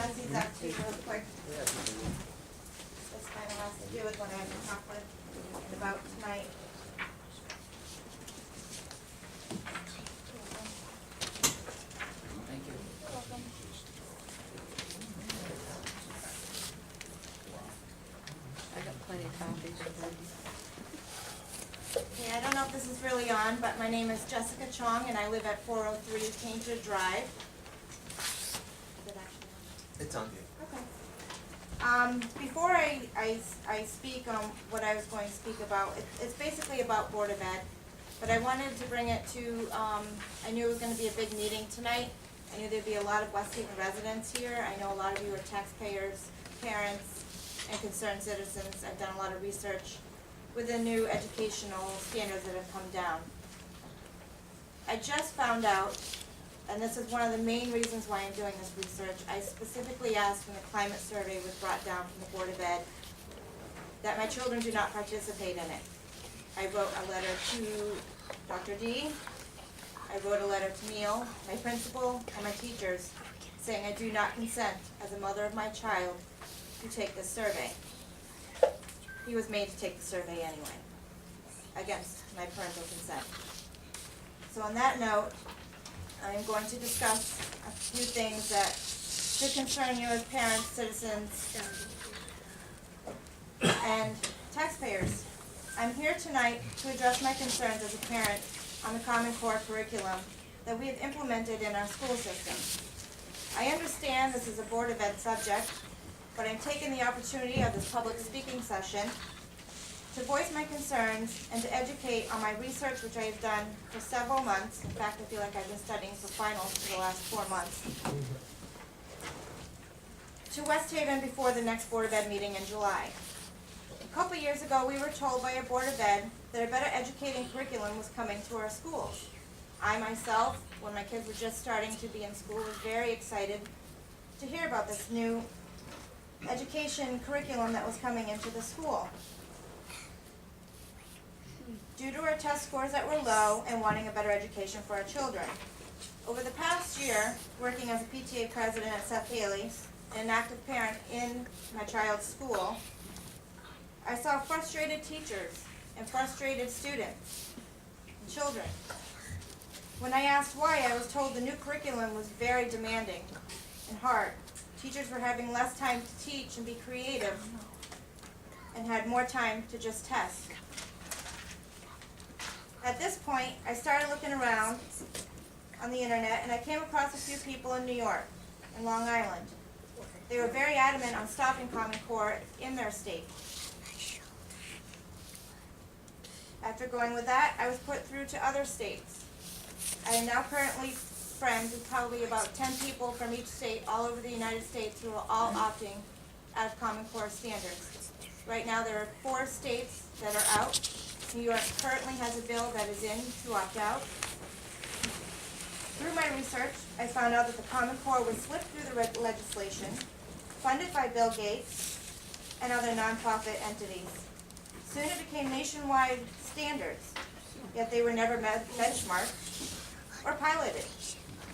pass these up to you real quick. This kind of has to do with what I've been talking with and about tonight. Thank you. You're welcome. I got plenty of copies. Okay, I don't know if this is really on, but my name is Jessica Chiong, and I live at 403 Cambridge Drive. Is it actually on? It's on you. Okay. Before I speak on what I was going to speak about, it's basically about Board of Ed, but I wanted to bring it to, I knew it was going to be a big meeting tonight. I knew there'd be a lot of West Haven residents here. I know a lot of you are taxpayers, parents, and concerned citizens. I've done a lot of research with the new educational standards that have come down. I just found out, and this is one of the main reasons why I'm doing this research, I specifically asked when the climate survey was brought down from the Board of Ed that my children do not participate in it. I wrote a letter to Dr. D. I wrote a letter to Neil, my principal, and my teachers, saying I do not consent as a mother of my child to take this survey. He was made to take the survey anyway, against my parental consent. So on that note, I am going to discuss a few things that should concern you as parents, citizens, and taxpayers. I'm here tonight to address my concerns as a parent on the Common Core curriculum that we have implemented in our school system. I understand this is a Board of Ed subject, but I'm taking the opportunity of this public speaking session to voice my concerns and to educate on my research, which I have done for several months. In fact, I feel like I've been studying for finals for the last 4 months. To West Haven before the next Board of Ed meeting in July. A couple years ago, we were told by a Board of Ed that a better educating curriculum was coming to our schools. I myself, when my kids were just starting to be in school, was very excited to hear about this new education curriculum that was coming into the school. Due to our test scores that were low and wanting a better education for our children. Over the past year, working as a PTA president at Seth Haley's and an active parent in my child's school, I saw frustrated teachers and frustrated students and children. When I asked why, I was told the new curriculum was very demanding and hard. Teachers were having less time to teach and be creative and had more time to just test. At this point, I started looking around on the internet and I came across a few people in New York and Long Island. They were very adamant on stopping Common Core in their state. After going with that, I was put through to other states. I am now currently friends with probably about 10 people from each state all over the United States who are all opting out of Common Core standards. Right now there are 4 states that are out. New York currently has a bill that is in to opt out. Through my research, I found out that the Common Core was slipped through the legislation, funded by Bill Gates and other nonprofit entities. Soon it became nationwide standards, yet they were never benchmarked or piloted.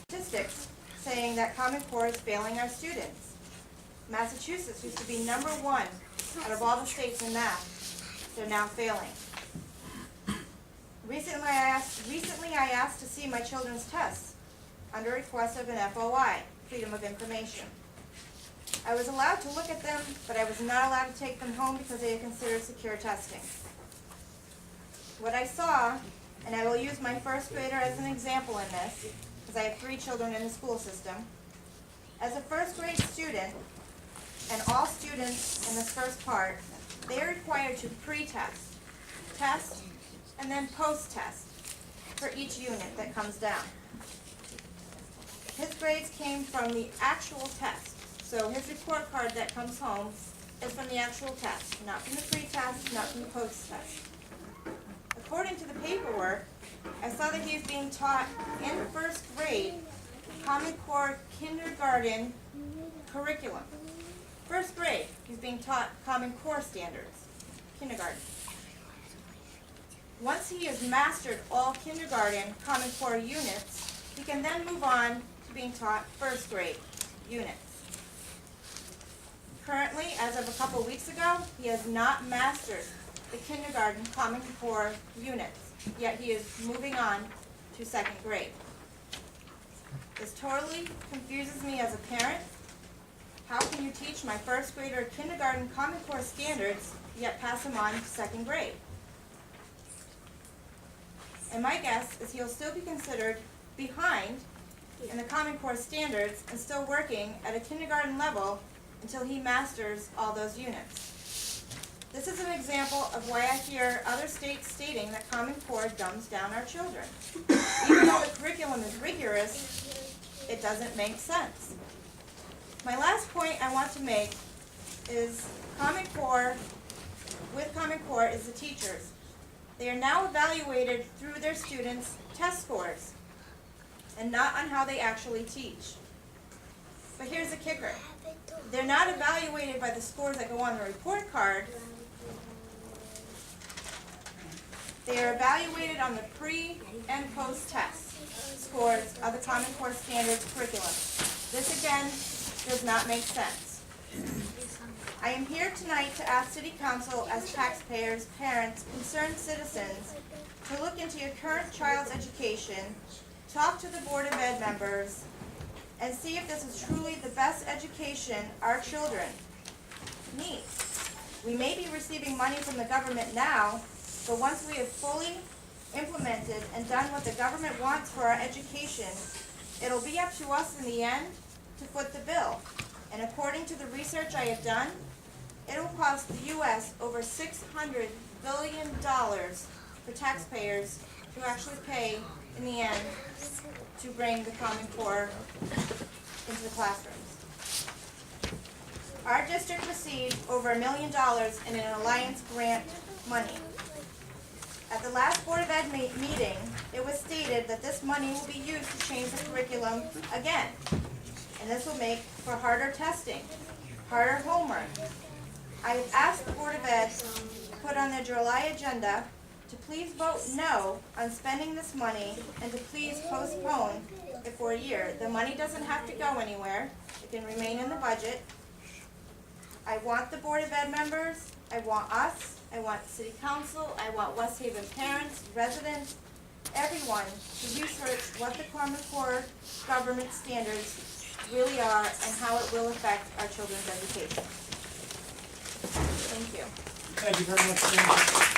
Statistics saying that Common Core is failing our students. Massachusetts used to be #1 out of all the states in math. They're now failing. Recently I asked to see my children's tests under request of an FOI, Freedom of Information. I was allowed to look at them, but I was not allowed to take them home because they are considered secure testing. What I saw, and I will use my first grader as an example in this, because I have 3 children in the school system. As a first grade student, and all students in this first part, they are required to pre-test, test, and then post-test for each unit that comes down. His grades came from the actual test. So his report card that comes home is from the actual test, not from the pre-test, not from the post-test. According to the paperwork, I saw that he is being taught in first grade Common Core kindergarten curriculum. First grade, he's being taught Common Core standards, kindergarten. Once he has mastered all kindergarten Common Core units, he can then move on to being taught first grade units. Currently, as of a couple weeks ago, he has not mastered the kindergarten Common Core units, yet he is moving on to second grade. This totally confuses me as a parent. How can you teach my first grader kindergarten Common Core standards, yet pass him on to second grade? And my guess is he'll still be considered behind in the Common Core standards and still working at a kindergarten level until he masters all those units. This is an example of why I hear other states stating that Common Core dumbs down our children. Even though the curriculum is rigorous, it doesn't make sense. My last point I want to make is with Common Core is the teachers. They are now evaluated through their students' test scores and not on how they actually teach. But here's the kicker. They're not evaluated by the scores that go on the report card. They are evaluated on the pre and post test scores of the Common Core Standards curriculum. This again does not make sense. I am here tonight to ask City Council as taxpayers, parents, concerned citizens to look into your current child's education, talk to the Board of Ed members, and see if this is truly the best education our children need. We may be receiving money from the government now, but once we have fully implemented and done what the government wants for our education, it'll be up to us in the end to foot the bill. And according to the research I have done, it will cost the U.S. over $600 billion for taxpayers to actually pay in the end to bring the Common Core into the classrooms. Our district received over $1 million in an alliance grant money. At the last Board of Ed meeting, it was stated that this money will be used to change the curriculum again. And this will make for harder testing, harder homework. I have asked the Board of Ed to put on their July agenda to please vote no on spending this money and to please postpone it for a year. The money doesn't have to go anywhere. It can remain in the budget. I want the Board of Ed members, I want us, I want City Council, I want West Haven parents, residents, everyone to research what the Common Core government standards really are and how it will affect our children's education. Thank you. Thank you very much, City Council.